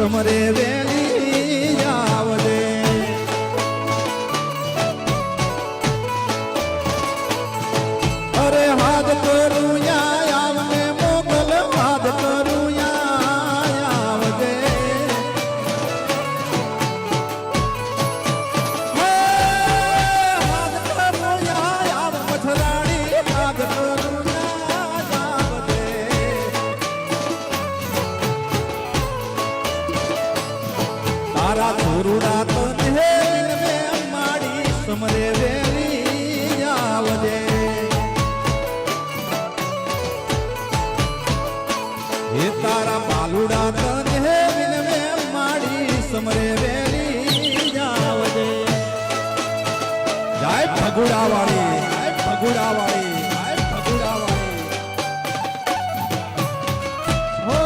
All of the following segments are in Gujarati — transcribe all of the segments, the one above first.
સમરે વેલી આવજે અરે હાથ કરું યા આવને મોગલ હાથ કરું યા આવજે હાથ કરું યા આવ મથરાણી હાથ કરું યા આવજે તારા ધોરુડા તને વિનમે માડી સમરે વેલી આવજે હે તારા બાલુડા તને વિનમે માડી સમરે વેલી આવજે જય ફગુડા વાળી જય ફગુડા વાળી જય ફગુડા વાળી હો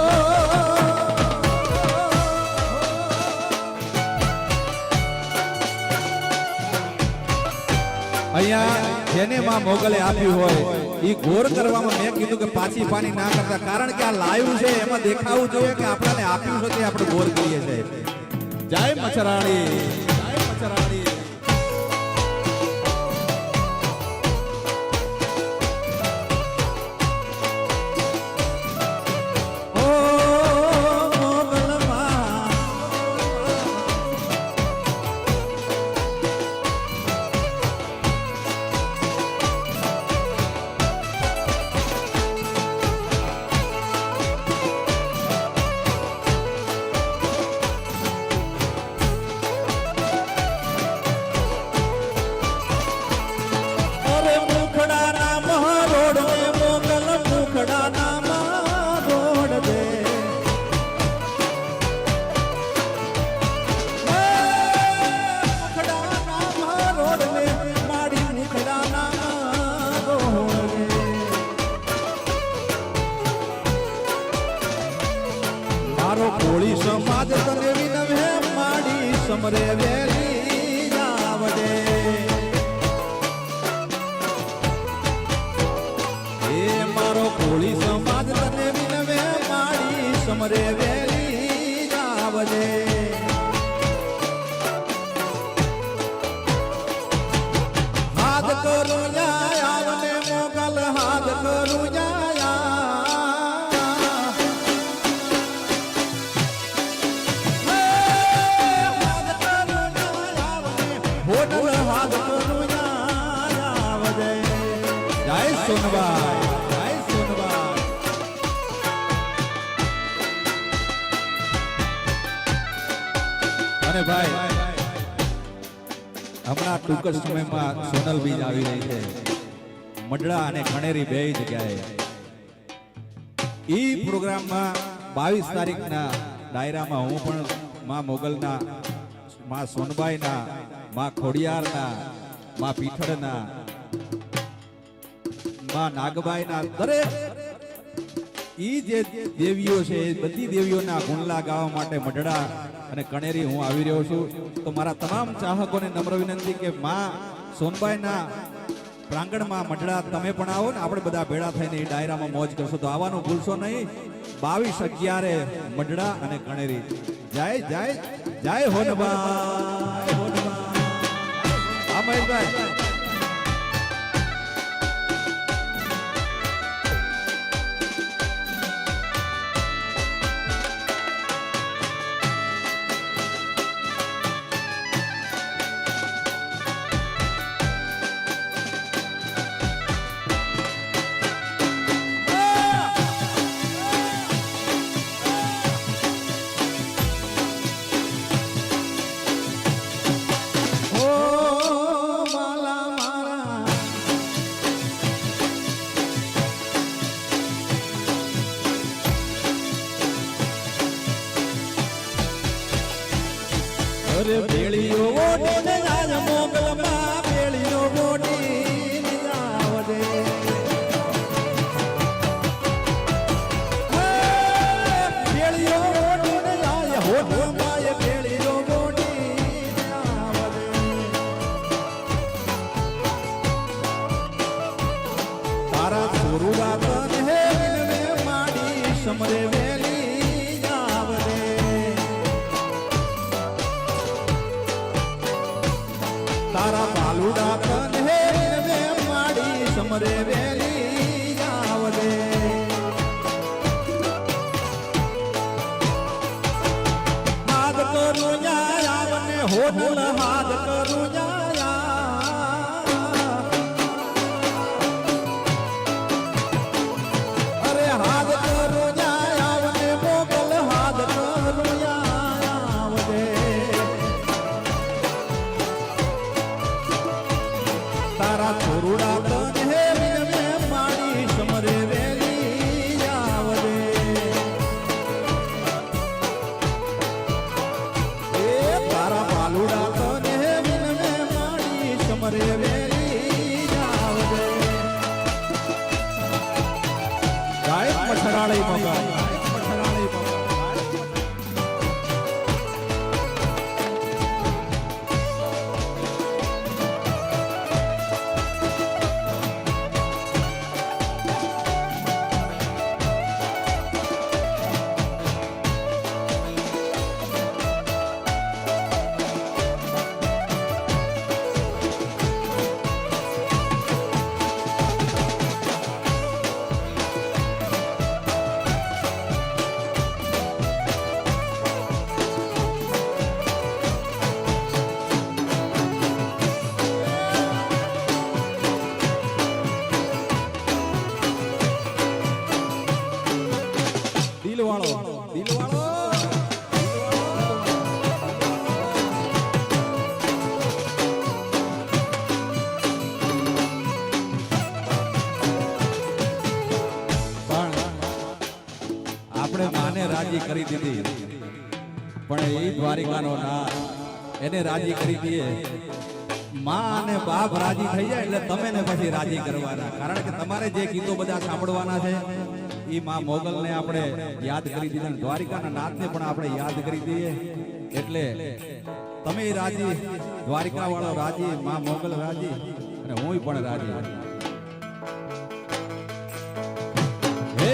અહીંયા જેને માં મોગલે આપ્યું હોય એ ગોર કરવામાં મેં કીધું કે પાછી પાની ના કરતા કારણ કે આ લાઈવ છે એમાં દેખાવું જોઈએ કે આપણને આપ્યું છે તે આપણે ગોર કરીએ છીએ જય મચરાણી જય મચરાણી કોળી સમાજ તને વિનમે માડી સમરે વેલી આવજે એ મારો કોળી સમાજ તને વિનમે માડી સમરે વેલી આવજે હાથ કરું યા આવને મોગલ હાથ કરું યા સોનબાઈ જય સોનબાઈ અને ભાઈ હમણાં ટૂંક જ સમયમાં સોનલ બીજ આવી રહી છે મડડા અને ખણેરી બે જગ્યાએ ઈ પ્રોગ્રામમાં 22 તારીખના ડાયરામાં હું પણ માં મોગલના માં સોનબાઈના માં ખોડિયારના માં પીઠળના માં નાગબાઈના દરેક ઈ જે દેવીઓ છે એ બધી દેવીઓના ગુણલા ગાવા માટે મઢડા અને કણેરી હું આવી રહ્યો છું તો મારા તમામ ચાહકોને નમ્ર વિનંતી કે માં સોનબાઈના પ્રાંગણમાં મઢડા તમે પણ આવો ને આપણે બધા ભેળા થઈને એ ડાયરામાં મોજ કરશો તો આવવાનું ભૂલશો નહીં 22/11 મઢડા અને કણેરી જય જય જય હોનબા હા મહેશભાઈ અરે ભેળીઓ ઓઢીને આજ મોગલમાં ભેળીઓ ઓઢીને આવજે ભેળીઓ ઓઢીને આજ હોઠમાં ભેળીઓ ઓઢીને આવજે તારા છોરુડા તને વિનમે માડી સમરે વેલી આવજે તારા બાલુડા તન હે મે માડી સમરે વેલી આવદે હાથ કરું આવને હોઠલ હાથ કરું અરે હાથ કરું આવને મોગલ હાથ કરું આવદે તારા થોરુડા તન હે મે માડી સમરે વેલી આવદે એ તારા બાલુડા તન હે મે માડી સમરે વેલી આવદે ગાયક મઠરાળી મગા દિલવાળો આપણે માને રાજી કરી દીધી પણ એ દ્વારિકાનો ના એને રાજી કરી દઈએ માં અને બાપ રાજી થઈ જાય એટલે તમે ને પછી રાજી કરવાના કારણ કે તમારે જે ગીતો બધા સાંભળવાના છે ઈ માં મોગલ ને આપણે યાદ કરી દીધા દ્વારિકાના નાથ ને પણ આપણે યાદ કરી દઈએ એટલે તમે રાજી દ્વારિકા વાળો રાજી માં મોગલ રાજી અને હું પણ રાજી હે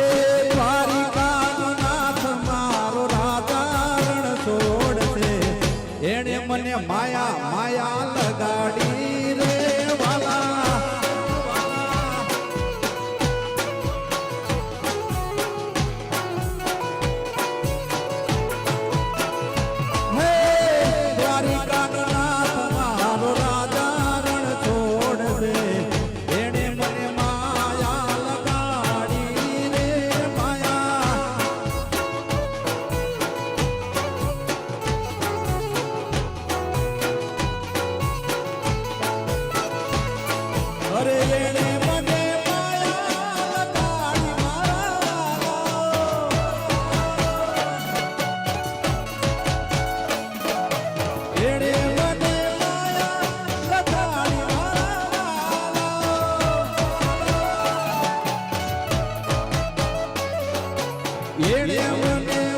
દ્વારિકાનો નાથ મારો રાજા રણ છોડશે એણે મને માયા માયા લગાડી રે વાલા હે દ્વારિકાનો નાથ મારો રાજા રણ છોડશે એણે મને માયા લગાડી રે માયા અરે એણે મને માયા લગાડી એણે મને માયા લગાડી એણે મને